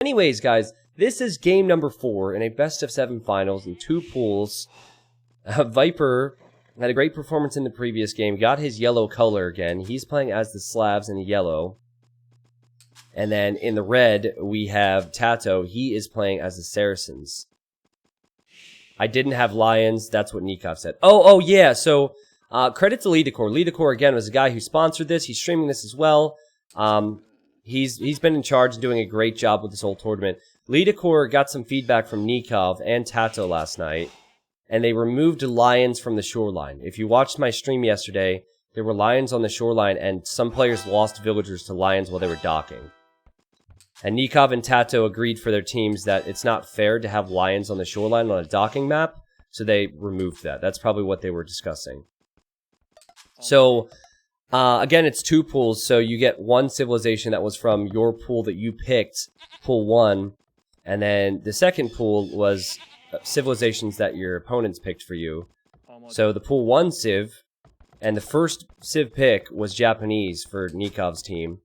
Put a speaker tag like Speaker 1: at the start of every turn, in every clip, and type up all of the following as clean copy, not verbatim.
Speaker 1: Anyways, guys, this is game number 4 in a best-of-7 finals in 2 pools. Viper had a great performance in the previous game, got his yellow color again. He's playing as the Slavs in the yellow. And then in the red, we have Tato. He is playing as the Saracens. I didn't have Lions. That's what Nikov said. Oh, yeah. So, credit to Lidakor. Lidakor, again, was a guy who sponsored this. He's streaming this as well. He's been in charge and doing a great job with this whole tournament. Lidakor got some feedback from Nikov and Tato last night, and they removed lions from the shoreline. If you watched my stream yesterday, there were lions on the shoreline, and some players lost villagers to lions while they were docking. And Nikov and Tato agreed for their teams that it's not fair to have lions on the shoreline on a docking map, so they removed that. That's probably what they were discussing. So, again, it's 2 pools, so you get 1 civilization that was from your pool that you picked, pool 1, and then the second pool was civilizations that your opponents picked for you. So the pool 1 civ, and the first civ pick was Japanese for Nikov's team,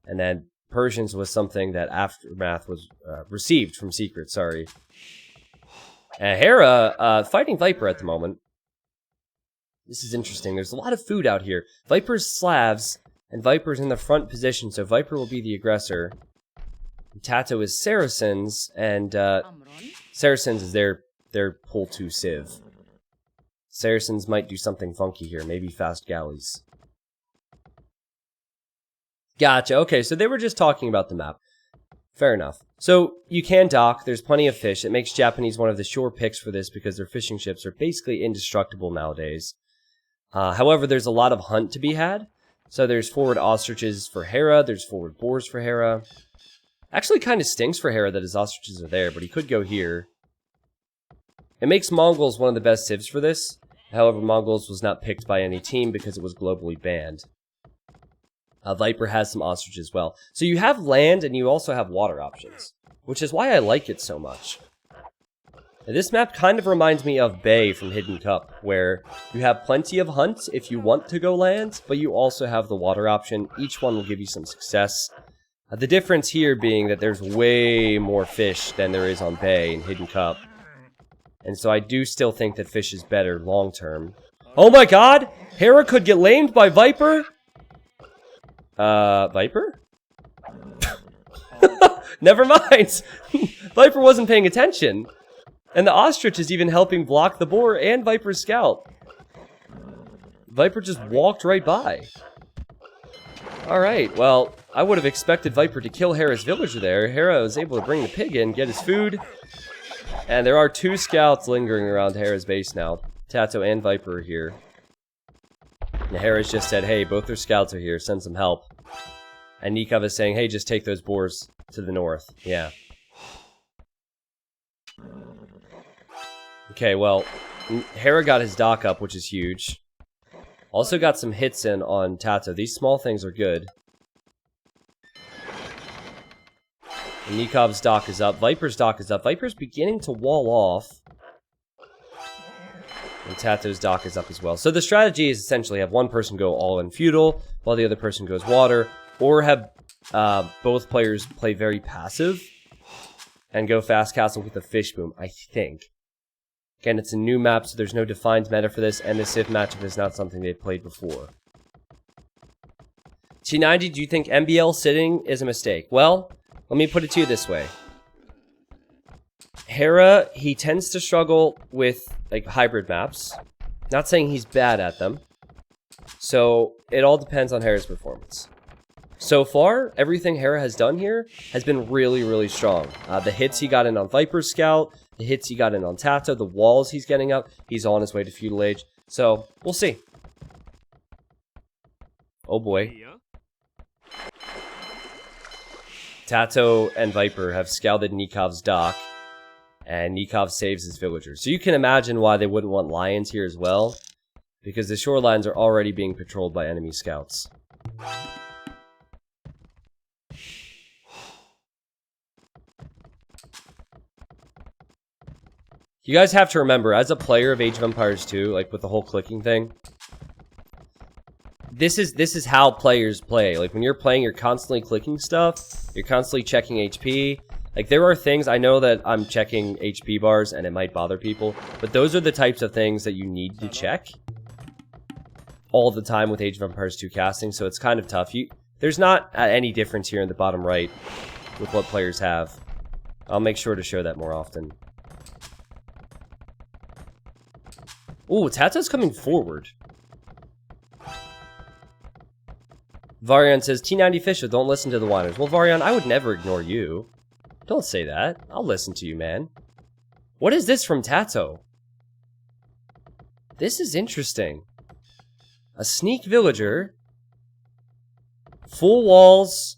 Speaker 1: and then Persians was something that Aftermath was received from Secret, sorry. And Hera, fighting Viper at the moment. This is interesting. There's a lot of food out here. Viper's Slavs, and Viper's in the front position, so Viper will be the aggressor. Tato is Saracens, and Saracens is their pool 2 civ. Saracens might do something funky here, maybe fast galleys. Gotcha, okay, so they were just talking about the map. Fair enough. So, you can dock, there's plenty of fish. It makes Japanese one of the sure picks for this because their fishing ships are basically indestructible nowadays. However, there's a lot of hunt to be had. So there's forward ostriches for Hera, there's forward boars for Hera. Actually kind of stinks for Hera that his ostriches are there, but he could go here. It makes Mongols one of the best civs for this. However, Mongols was not picked by any team because it was globally banned. Viper has some ostrich as well. So you have land and you also have water options, which is why I like it so much. Now, this map kind of reminds me of Bay from Hidden Cup, where you have plenty of hunt if you want to go land, but you also have the water option. Each one will give you some success. The difference here being that there's way more fish than there is on Bay in Hidden Cup. And so I do still think that fish is better long term. Oh my god! Hera could get lamed by Viper? Viper? Never mind! Viper wasn't paying attention. And the ostrich is even helping block the boar and Viper's scout. Viper just walked right by. Alright, well, I would have expected Viper to kill Hera's villager there. Hera was able to bring the pig in, get his food. And there are 2 scouts lingering around Hera's base now. Tato and Viper are here. And Hera's just said, hey, both their scouts are here, send some help. And Nikov is saying, hey, just take those boars to the north. Yeah. Okay, well, Hera got his dock up, which is huge. Also got some hits in on Tato. These small things are good. And Nikov's dock is up. Viper's dock is up. Viper's beginning to wall off. And Tato's dock is up as well. So the strategy is essentially have one person go all in feudal, while the other person goes water, or have both players play very passive and go fast castle with a fish boom, I think. Again, it's a new map, so there's no defined meta for this, and the Civ matchup is not something they've played before. T90, do you think MBL sitting is a mistake? Well, let me put it to you this way. Hera, he tends to struggle with, like, hybrid maps. Not saying he's bad at them. So, it all depends on Hera's performance. So far, everything Hera has done here has been really, really strong. The hits he got in on Viper's Scout, the hits he got in on Tato, the walls he's getting up, he's on his way to Feudal Age. So, we'll see. Oh boy. Tato and Viper have scouted Nikov's dock, and Nikov saves his villagers. So you can imagine why they wouldn't want lions here as well, because the shorelines are already being patrolled by enemy scouts. You guys have to remember, as a player of Age of Empires 2, like with the whole clicking thing, this is how players play. Like when you're playing, you're constantly clicking stuff, you're constantly checking HP, Like, there are things, I know that I'm checking HP bars and it might bother people, but those are the types of things that you need to check all the time with Age of Empires 2 casting, so it's kind of tough. There's not any difference here in the bottom right with what players have. I'll make sure to show that more often. Ooh, Tato's coming forward. Varian says, T90 official, don't listen to the whiners. Well, Varian, I would never ignore you. Don't say that. I'll listen to you, man. What is this from Tato? This is interesting. A sneak villager. Full walls.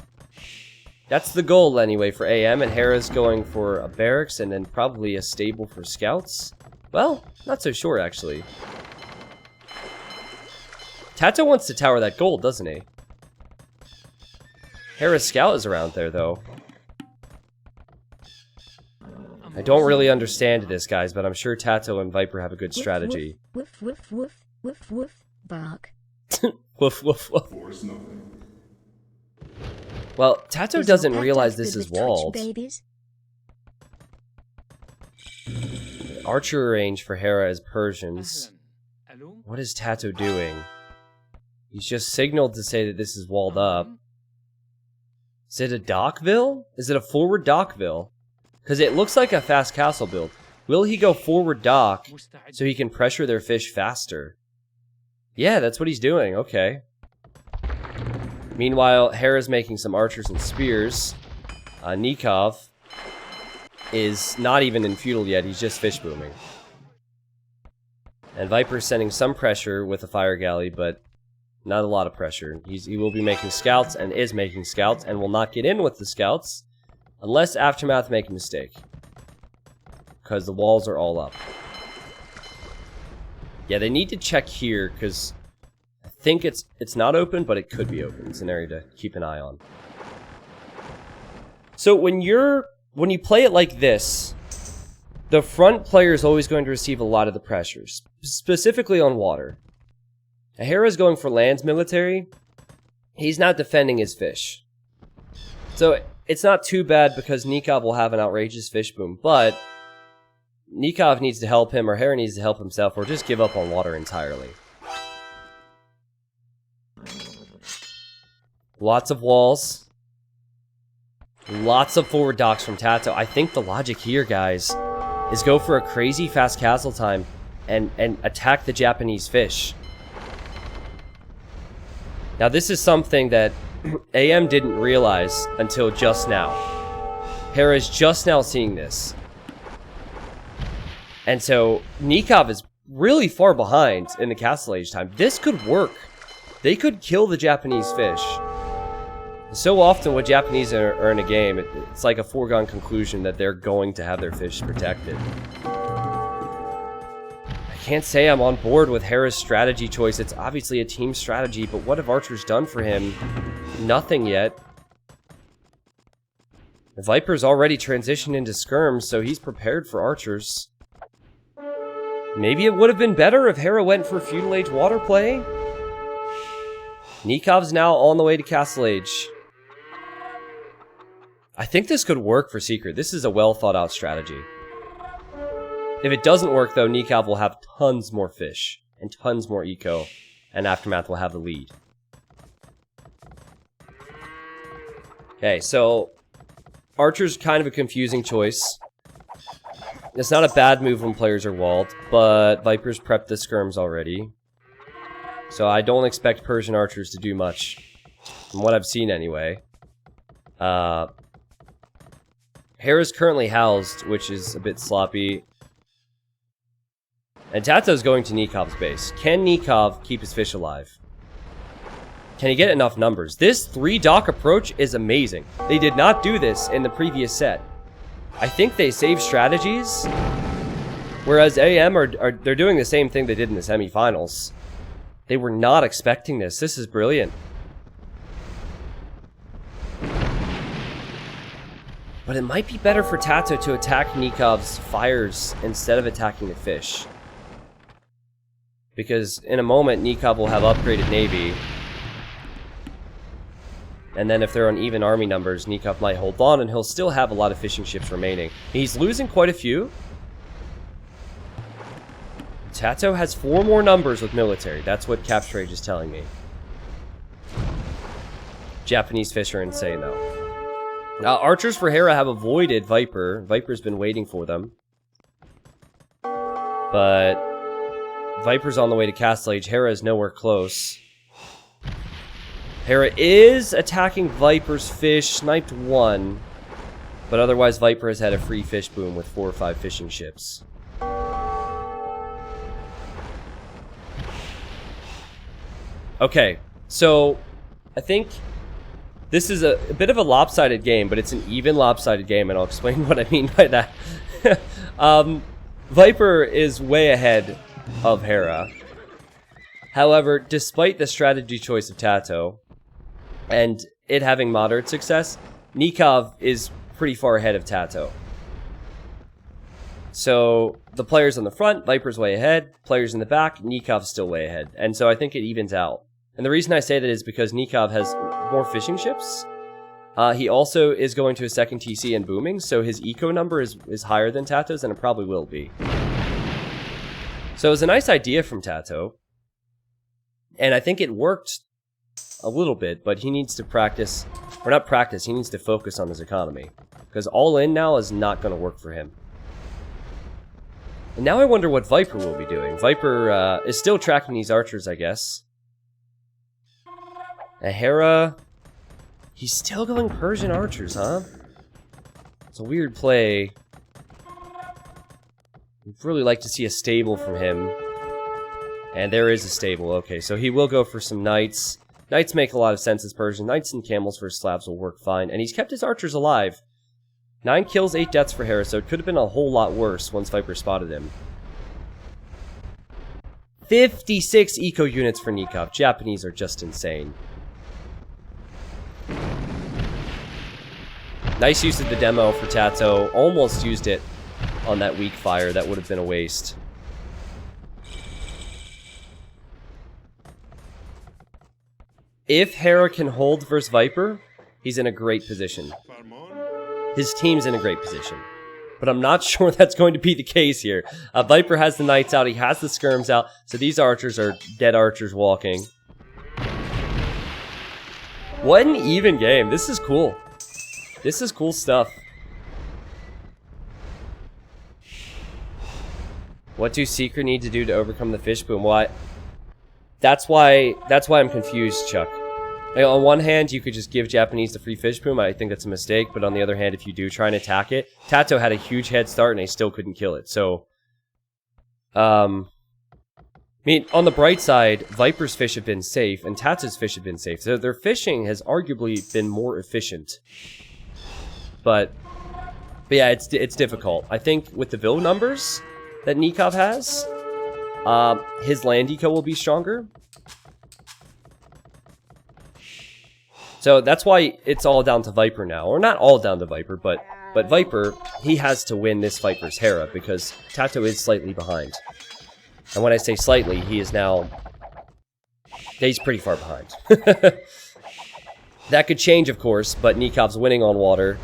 Speaker 1: That's the goal anyway for AM, and Hera's going for a barracks and then probably a stable for scouts. Well, not so sure actually. Tato wants to tower that gold, doesn't he? Hera's scout is around there though. I don't really understand this, guys, but I'm sure Tato and Viper have a good strategy.
Speaker 2: Woof, woof, woof, woof, woof, bark.
Speaker 1: Woof, woof, woof. Well, Tato doesn't realize this is walled. Archer range for Hera is Persians. What is Tato doing? He's just signaled to say that this is walled up. Is it a dockville? Is it a forward dockville? Because it looks like a fast castle build. Will he go forward dock so he can pressure their fish faster? Yeah, that's what he's doing. Okay. Meanwhile, Hera's making some archers and spears. Nikov is not even in feudal yet. He's just fish booming. And Viper's sending some pressure with a fire galley, but not a lot of pressure. He will be making scouts and is making scouts and will not get in with the scouts unless Aftermath make a mistake. Because the walls are all up. Yeah, they need to check here because I think it's not open, but it could be open. It's an area to keep an eye on. So when you play it like this, the front player is always going to receive a lot of the pressures, specifically on water. Hera's going for lands military. He's not defending his fish. So it's not too bad because Nikov will have an outrageous fish boom, but Nikov needs to help him, or Hera needs to help himself, or just give up on water entirely. Lots of walls. Lots of forward docks from Tato. I think the logic here, guys, is go for a crazy fast castle time and attack the Japanese fish. Now, this is something that AM didn't realize until just now. Hera's just now seeing this. And so, Nikov is really far behind in the Castle Age time. This could work. They could kill the Japanese fish. So often when Japanese are in a game, it's like a foregone conclusion that they're going to have their fish protected. I can't say I'm on board with Hera's strategy choice. It's obviously a team strategy, but what have archers done for him? Nothing yet. The Viper's already transitioned into skirms, so he's prepared for archers. Maybe it would have been better if Hera went for feudal age water play. Nikov's now on the way to Castle Age. I think this could work for Secret. This is a well thought out strategy. If it doesn't work though, Nikov will have tons more fish and tons more eco, and Aftermath will have the lead. Okay, so Archer's kind of a confusing choice. It's not a bad move when players are walled, but Viper's prepped the skirms already. So I don't expect Persian archers to do much, from what I've seen anyway. Hera's currently housed, which is a bit sloppy. And Tato's going to Nikov's base. Can Nikov keep his fish alive? Can he get enough numbers? This 3-dock approach is amazing. They did not do this in the previous set. I think they saved strategies. Whereas AM they're doing the same thing they did in the semifinals. They were not expecting this. This is brilliant. But it might be better for Tato to attack Nikov's fires instead of attacking the fish. Because in a moment, Nikov will have upgraded navy. And then if they're on even army numbers, Nikov might hold on, and he'll still have a lot of fishing ships remaining. He's losing quite a few. Tato has 4 more numbers with military. That's what Capture Age is telling me. Japanese fish are insane, though. Archers for Hera have avoided Viper. Viper's been waiting for them. But Viper's on the way to Castle Age. Hera is nowhere close. Hera is attacking Viper's fish. Sniped 1. But otherwise, Viper has had a free fish boom with 4 or 5 fishing ships. Okay, so I think this is a bit of a lopsided game, but it's an even lopsided game, and I'll explain what I mean by that. Viper is way ahead of Hera. However, despite the strategy choice of Tato, and it having moderate success, Nikov is pretty far ahead of Tato. So, the players on the front, Viper's way ahead. Players in the back, Nikov's still way ahead. And so I think it evens out. And the reason I say that is because Nikov has more fishing ships. He also is going to a second TC and booming, so his eco number is higher than Tato's, and it probably will be. So it was a nice idea from Tato. And I think it worked a little bit, but he needs to practice, or not practice, he needs to focus on his economy. Because all in now is not going to work for him. And now I wonder what Viper will be doing. Viper is still tracking these archers, I guess. Hera, he's still going Persian archers, huh? It's a weird play. I'd really like to see a stable from him. And there is a stable, okay, so he will go for some knights. Knights make a lot of sense as Persian. Knights and camels for Slavs will work fine. And he's kept his archers alive. 9 kills, 8 deaths for Hera, so it could have been a whole lot worse once Viper spotted him. 56 eco units for Nikov. Japanese are just insane. Nice use of the demo for Tato. Almost used it on that weak fire. That would have been a waste. If Hera can hold versus Viper, he's in a great position. His team's in a great position. But I'm not sure that's going to be the case here. Viper has the knights out. He has the skirms out. So these archers are dead archers walking. What an even game. This is cool. This is cool stuff. What do Secret need to do to overcome the fish boom? Well, that's why I'm confused, Chuck. Like, on one hand, you could just give Japanese the free fish boom. I think that's a mistake. But on the other hand, if you do try and attack it, Tato had a huge head start and they still couldn't kill it. So, I mean, on the bright side, Viper's fish have been safe and Tato's fish have been safe. So their fishing has arguably been more efficient. But yeah, it's difficult. I think with the village numbers that Nikov has, his land eco will be stronger. So that's why it's all down to Viper now. Or not all down to Viper, but Viper, he has to win this fight versus Hera because Tato is slightly behind. And when I say slightly, he is now... he's pretty far behind. That could change, of course, but Nikov's winning on water.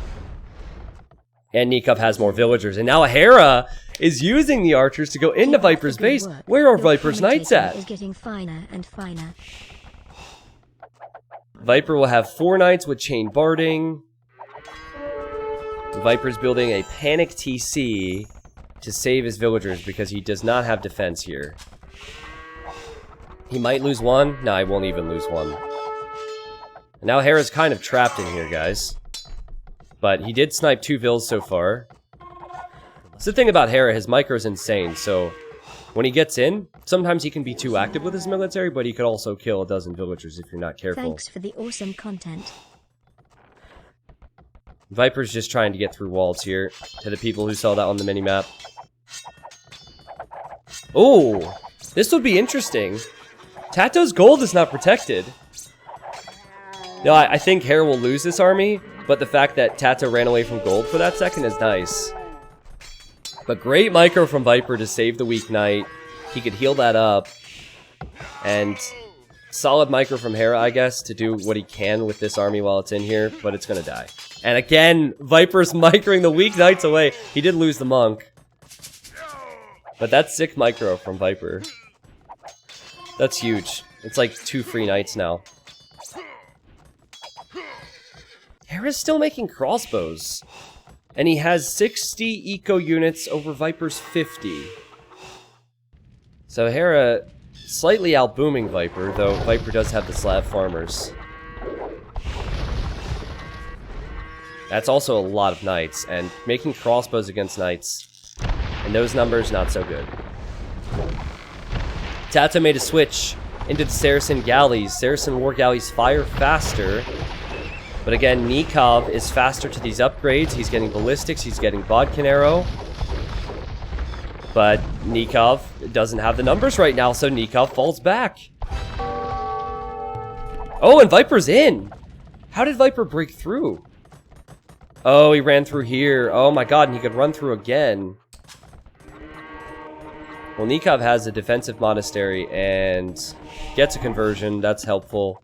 Speaker 1: And Nikov has more villagers. And now Hera is using the archers to go into Viper's base. Where are Viper's knights at?
Speaker 2: Is getting finer and finer.
Speaker 1: Viper will have 4 knights with chain barding. Viper's building a panic TC to save his villagers because he does not have defense here. He might lose 1. No, he won't even lose 1. And now Hera's kind of trapped in here, guys. But he did snipe 2 vills so far. That's the thing about Hera, his micro's insane, so when he gets in, sometimes he can be too active with his military, but he could also kill a dozen villagers if you're not careful.
Speaker 2: Thanks for the awesome content.
Speaker 1: Viper's just trying to get through walls here, to the people who saw that on the minimap. Oh, this would be interesting. Tato's gold is not protected. No, I think Hera will lose this army, but the fact that Tato ran away from gold for that second is nice. But great micro from Viper to save the weak knight. He could heal that up. And Solid micro from Hera, I guess, to do what he can with this army while it's in here, but it's gonna die. And again, Viper's microing the weak knights away. He did lose the monk. But that's sick micro from Viper. That's huge. It's like 2 free knights now. Hera's still making crossbows. And he has 60 eco units over Viper's 50. So Hera slightly outbooming Viper, though Viper does have the Slav farmers. That's also a lot of knights, and making crossbows against knights. And those numbers, not so good. Tato made a switch into the Saracen galleys. Saracen war galleys fire faster. But again, Nikov is faster to these upgrades. He's getting ballistics, he's getting Bodkin arrow. But Nikov doesn't have the numbers right now, so Nikov falls back. Oh, and Viper's in! How did Viper break through? Oh, he ran through here. Oh my god, and he could run through again. Well, Nikov has a defensive monastery and gets a conversion. That's helpful.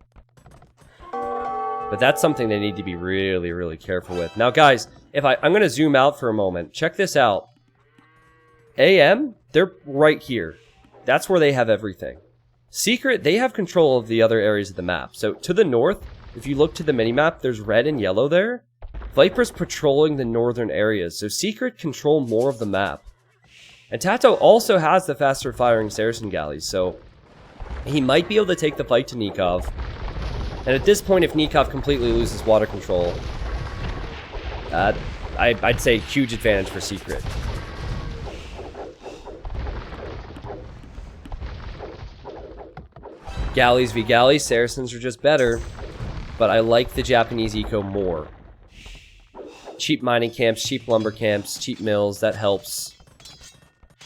Speaker 1: But that's something they need to be really, really careful with. Now, guys, if I'm going to zoom out for a moment. Check this out. AM, they're right here. That's where they have everything. Secret, they have control of the other areas of the map. So, to the north, if you look to the minimap, there's red and yellow there. Viper's patrolling the northern areas, so Secret control more of the map. And Tato also has the faster firing Saracen galleys, so he might be able to take the fight to Nikov. And at this point, if Nikov completely loses water control, I'd say huge advantage for Secret. Galleys v galleys, Saracens are just better, but I like the Japanese eco more. Cheap mining camps, cheap lumber camps, cheap mills, that helps.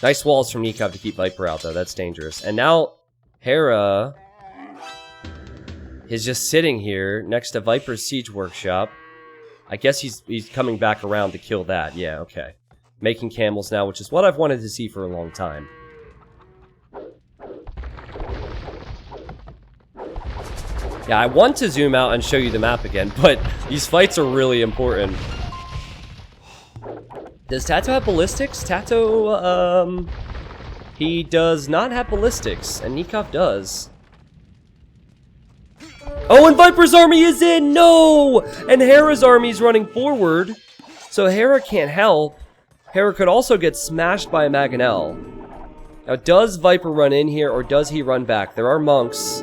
Speaker 1: Nice walls from Nikov to keep Viper out, though. That's dangerous. And now, Hera is just sitting here next to Viper's siege workshop. I guess he's coming back around to kill that. Yeah, okay. Making camels now, which is what I've wanted to see for a long time. Yeah, I want to zoom out and show you the map again, but these fights are really important. Does Tato have ballistics? Tato, he does not have ballistics, and Nikov does. Oh, and Viper's army is in! No! And Hera's army is running forward, so Hera can't help. Hera could also get smashed by a Maganel. Now, does Viper run in here, or does he run back? There are monks.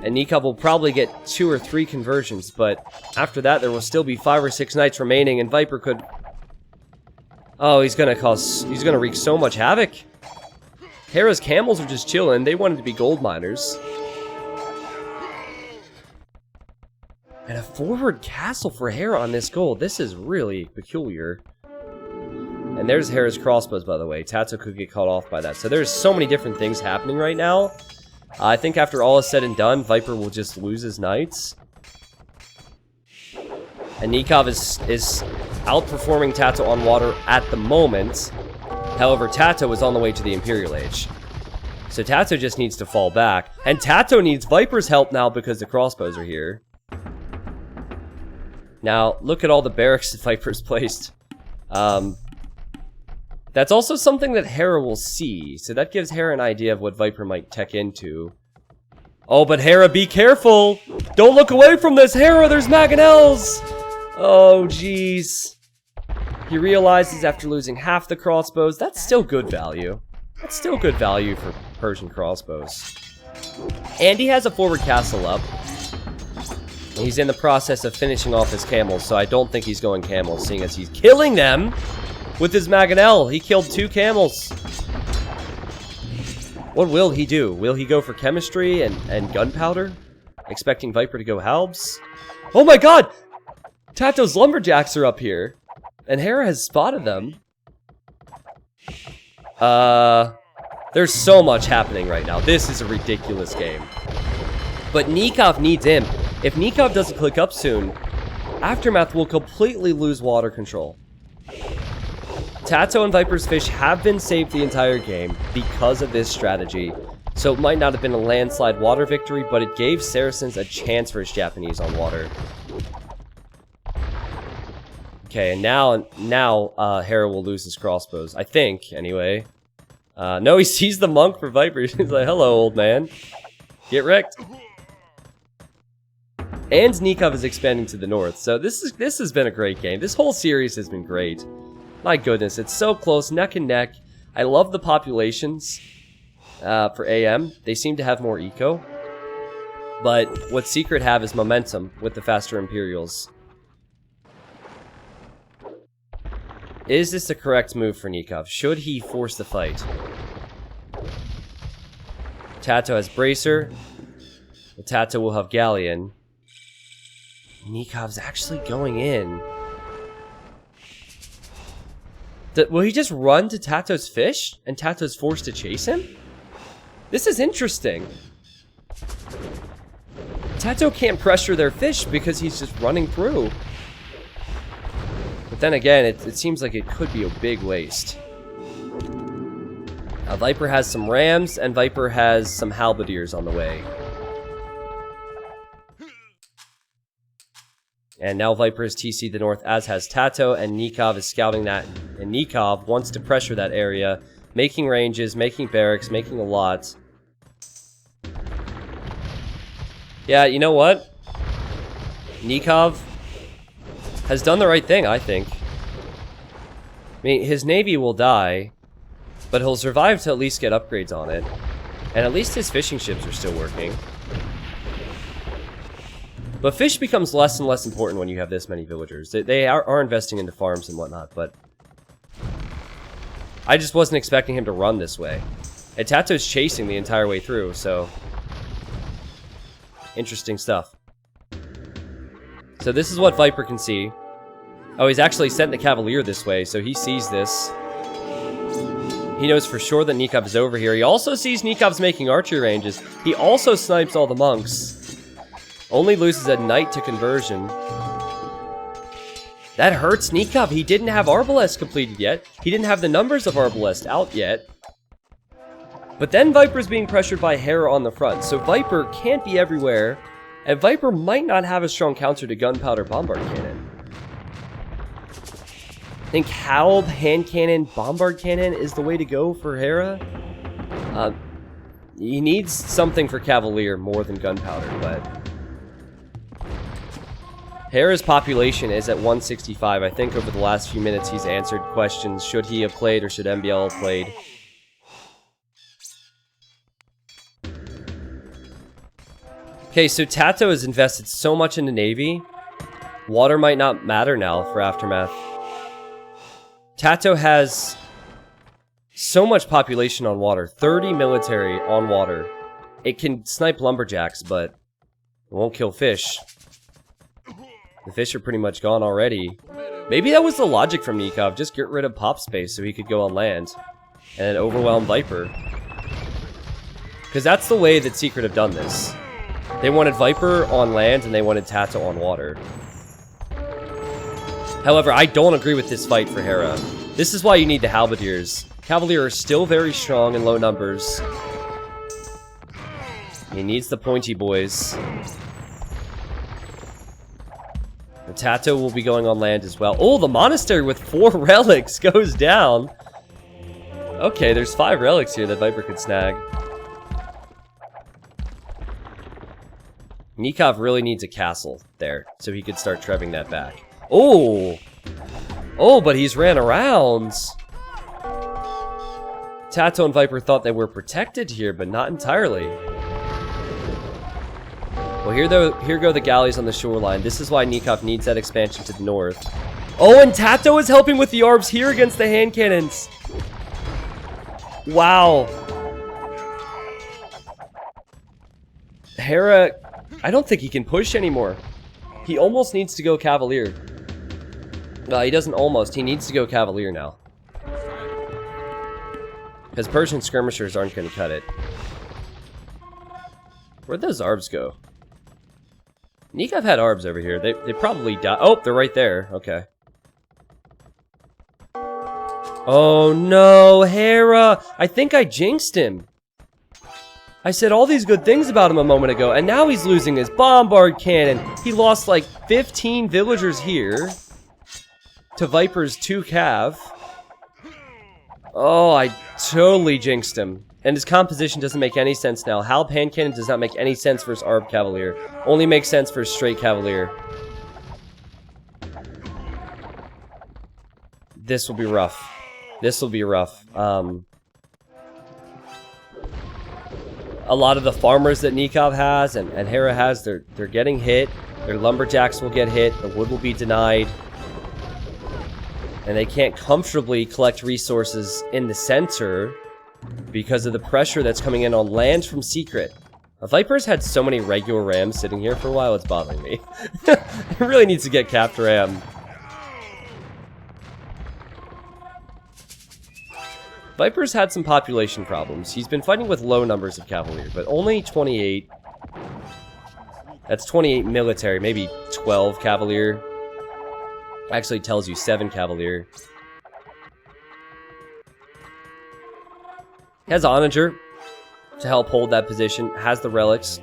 Speaker 1: And Nikov will probably get 2 or 3 conversions, but after that there will still be 5 or 6 knights remaining, and Viper could... Oh, he's gonna wreak so much havoc. Hera's camels are just chilling. They wanted to be gold miners. And a forward castle for Hera on this gold. This is really peculiar. And there's Hera's crossbows, by the way. Tato could get caught off by that. So there's so many different things happening right now. I think after all is said and done, Viper will just lose his knights. And Nikov is outperforming Tato on water at the moment. However, Tato is on the way to the Imperial Age. So Tato just needs to fall back. And Tato needs Viper's help now because the crossbows are here. Now, look at all the barracks that Viper's placed. That's also something that Hera will see, so that gives Hera an idea of what Viper might tech into. Oh, but Hera, be careful! Don't look away from this! Hera, there's Maganels! Oh, jeez. He realizes after losing half the crossbows, that's still good value. That's still good value for Persian crossbows. And he has a forward castle up. He's in the process of finishing off his camels, so I don't think he's going camels, seeing as he's killing them! With his Maganel, he killed 2 camels. What will he do? Will he go for chemistry and gunpowder? Expecting Viper to go halbs? Oh my god! Tato's lumberjacks are up here. And Hera has spotted them. There's so much happening right now. This is a ridiculous game. But Nikov needs him. If Nikov doesn't click up soon, Aftermath will completely lose water control. Tato and Viper's fish have been saved the entire game because of this strategy. So it might not have been a landslide water victory, but it gave Saracens a chance versus Japanese on water. Okay, and now Hera will lose his crossbows. I think, anyway. No, he sees the monk for Viper. He's like, hello, old man. Get wrecked. And Nikov is expanding to the north. So this has been a great game. This whole series has been great. My goodness, it's so close, neck and neck. I love the populations for AM. They seem to have more eco. But what Secret have is momentum with the faster Imperials. Is this the correct move for Nikov? Should he force the fight? Tato has Bracer. Tato will have Galleon. Nikov's actually going in. Will he just run to Tato's fish? And Tato's forced to chase him? This is interesting. Tato can't pressure their fish because he's just running through. But then again, it seems like it could be a big waste. Viper has some rams, and Viper has some halberdiers on the way. And now Viper has TC the north, as has Tato, and Nikov is scouting that. And Nikov wants to pressure that area, making ranges, making barracks, making a lot. Yeah, you know what? Nikov has done the right thing, I think. I mean, his navy will die, but he'll survive to at least get upgrades on it. And at least his fishing ships are still working. But fish becomes less and less important when you have this many villagers. They are investing into farms and whatnot, but I just wasn't expecting him to run this way. And Tato's chasing the entire way through, so interesting stuff. So this is what Viper can see. Oh, he's actually sent the Cavalier this way, so he sees this. He knows for sure that Nikov is over here. He also sees Nikov's making archery ranges. He also snipes all the monks. Only loses a knight to conversion. That hurts Nikov. He didn't have Arbalest completed yet. He didn't have the numbers of Arbalest out yet. But then Viper's being pressured by Hera on the front, so Viper can't be everywhere, and Viper might not have a strong counter to Gunpowder Bombard Cannon. I think Halb, Hand Cannon, Bombard Cannon is the way to go for Hera. He needs something for Cavalier more than Gunpowder, but Hera's population is at 165. I think over the last few minutes he's answered questions. Should he have played or should MBL have played? Okay, so Tato has invested so much in the Navy. Water might not matter now for Aftermath. Tato has so much population on water. 30 military on water. It can snipe lumberjacks, but it won't kill fish. The fish are pretty much gone already. Maybe that was the logic from Nikov. Just get rid of pop space so he could go on land. And then overwhelm Viper. Because that's the way that Secret have done this. They wanted Viper on land and they wanted Tato on water. However, I don't agree with this fight for Hera. This is why you need the Halberdiers. Cavalier are still very strong in low numbers. He needs the pointy boys. The Tato will be going on land as well. Oh, the monastery with 4 relics goes down. Okay, there's 5 relics here that Viper could snag. Nikov really needs a castle there, so he could start trebbing that back. Oh! Oh, but he's ran around! Tato and Viper thought they were protected here, but not entirely. Well, here go the galleys on the shoreline. This is why Nikov needs that expansion to the north. Oh, and Tato is helping with the arbs here against the hand cannons! Wow! Hera, I don't think he can push anymore. He almost needs to go Cavalier. No, he doesn't almost. He needs to go Cavalier now. Because Persian skirmishers aren't going to cut it. Where'd those arbs go? Nikov had arbs over here. They probably died. Oh, they're right there. Okay. Oh no, Hera! I think I jinxed him. I said all these good things about him a moment ago, and now he's losing his bombard cannon. He lost like 15 villagers here to Viper's 2 cav. Oh, I totally jinxed him. And his composition doesn't make any sense now. Halb hand cannon does not make any sense versus Arb Cavalier. Only makes sense for straight Cavalier. This will be rough. This will be rough. A lot of the farmers that Nikov has and Hera has, they're getting hit. Their lumberjacks will get hit. The wood will be denied. And they can't comfortably collect resources in the center because of the pressure that's coming in on land from Secret. Viper's had so many regular rams sitting here for a while, it's bothering me. It really needs to get capped ram. Viper's had some population problems. He's been fighting with low numbers of Cavalier, but only 28. That's 28 military, maybe 12 Cavalier. Actually tells you 7 Cavalier. Has Onager to help hold that position. Has the relics.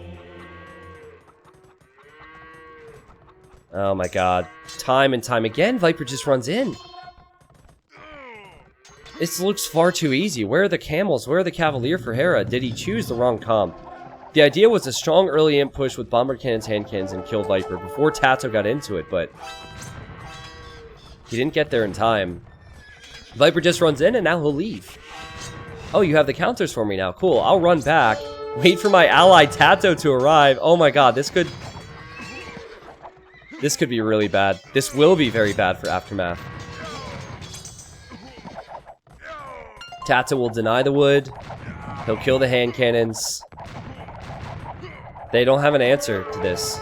Speaker 1: Oh my god. Time and time again, Viper just runs in. This looks far too easy. Where are the camels? Where are the Cavalier for Hera? Did he choose the wrong comp? The idea was a strong early imp push with bombard cannons, hand cannons, and kill Viper before Tato got into it, but he didn't get there in time. Viper just runs in and now he'll leave. Oh, you have the counters for me now. Cool. I'll run back. Wait for my ally Tato to arrive. Oh my god, this could be really bad. This will be very bad for Aftermath. Tato will deny the wood. He'll kill the hand cannons. They don't have an answer to this.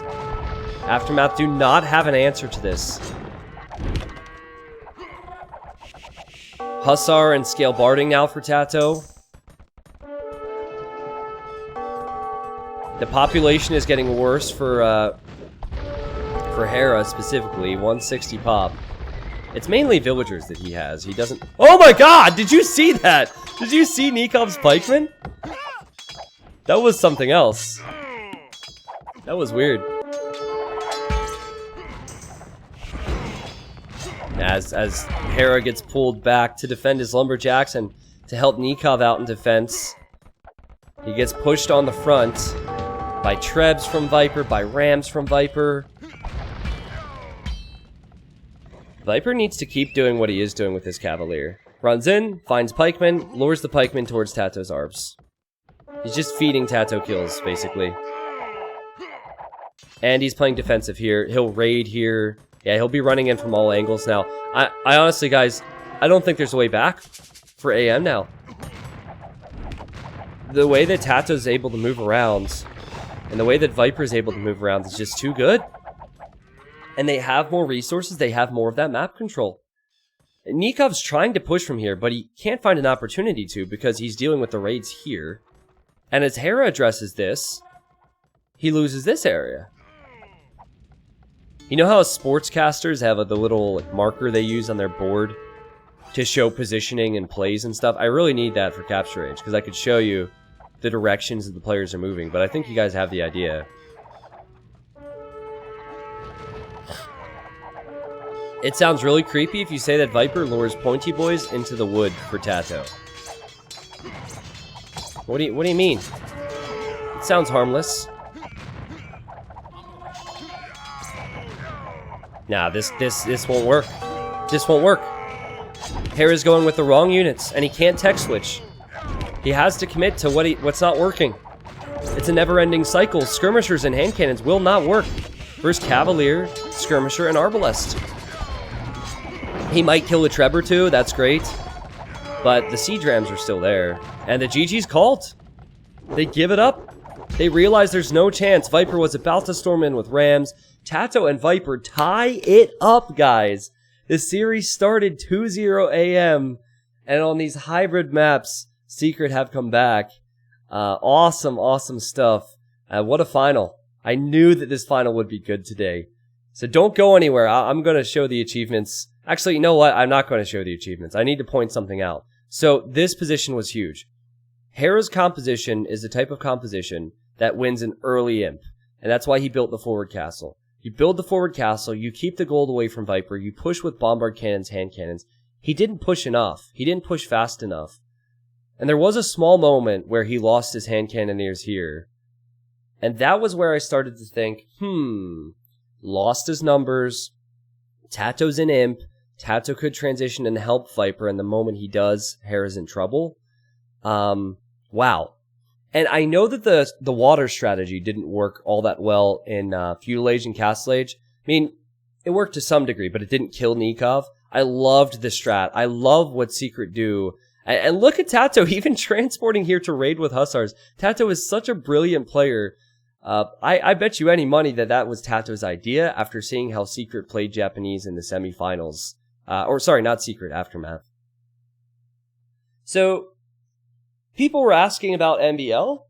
Speaker 1: Aftermath do not have an answer to this. Hussar and scale barding now for Tato. The population is getting worse for Hera specifically. 160 pop. It's mainly villagers that he has. He doesn't... Oh my god! Did you see that? Did you see Nikov's pikeman? That was something else. That was weird. As Hera gets pulled back to defend his lumberjacks and to help Nikov out in defense, he gets pushed on the front by Trebs from Viper, by Rams from Viper. Viper needs to keep doing what he is doing with his Cavalier. Runs in, finds pikemen, lures the pikemen towards Tato's Arbs. He's just feeding Tato kills, basically. And he's playing defensive here. He'll raid here. Yeah, he'll be running in from all angles now. I honestly, guys, I don't think there's a way back for AM now. The way that Tato's able to move around and the way that Viper's able to move around is just too good. And they have more resources. They have more of that map control. Nikov's trying to push from here, but he can't find an opportunity to because he's dealing with the raids here. And as Hera addresses this, he loses this area. You know how sportscasters have the little marker they use on their board to show positioning and plays and stuff? I really need that for Capture Age because I could show you the directions that the players are moving, but I think you guys have the idea. It sounds really creepy if you say that Viper lures Pointy Boys into the wood for Tato. What do you mean? It sounds harmless. Nah, this won't work. This won't work. Hera's going with the wrong units, and he can't tech switch. He has to commit to what's not working. It's a never-ending cycle. Skirmishers and hand cannons will not work. First Cavalier, Skirmisher, and Arbalest. He might kill a Treb or two, that's great. But the siege rams are still there. And the GG's called. They give it up. They realize there's no chance. Viper was about to storm in with rams. Tato and Viper tie it up, guys. The series started 2-0 AM. And on these hybrid maps, Secret have come back. Awesome, awesome stuff. What a final. I knew that this final would be good today. So don't go anywhere. I'm going to show the achievements. Actually, you know what? I'm not going to show the achievements. I need to point something out. So this position was huge. Hera's composition is the type of composition that wins an early imp, and that's why he built the forward castle. You build the forward castle, you keep the gold away from Viper, you push with bombard cannons, hand cannons. He didn't push enough. He didn't push fast enough. And there was a small moment where he lost his hand cannoneers here. And that was where I started to think, lost his numbers. Tato's an imp. Tato could transition and help Viper, and the moment he does, Hera's in trouble. Wow. And I know that the water strategy didn't work all that well in Feudal Age and Castle Age. I mean, it worked to some degree, but it didn't kill Nikov. I loved the strat. I love what Secret do. And look at Tato, even transporting here to raid with Hussars. Tato is such a brilliant player. I bet you any money that was Tato's idea after seeing how Secret played Japanese in the semifinals. Not Secret, Aftermath. So, people were asking about MBL.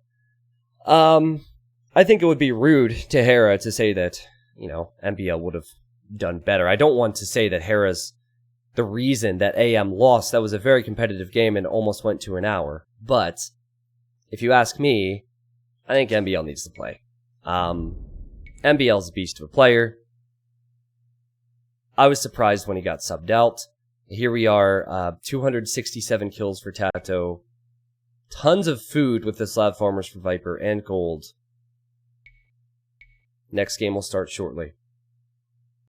Speaker 1: I think it would be rude to Hera to say that, MBL would have done better. I don't want to say that Hera's the reason that AM lost. That was a very competitive game and almost went to an hour. But, if you ask me, I think MBL needs to play. MBL's a beast of a player. I was surprised when he got subbed out. Here we are, 267 kills for Tato. Tons of food with the Slab Farmers for Viper and gold. Next game will start shortly.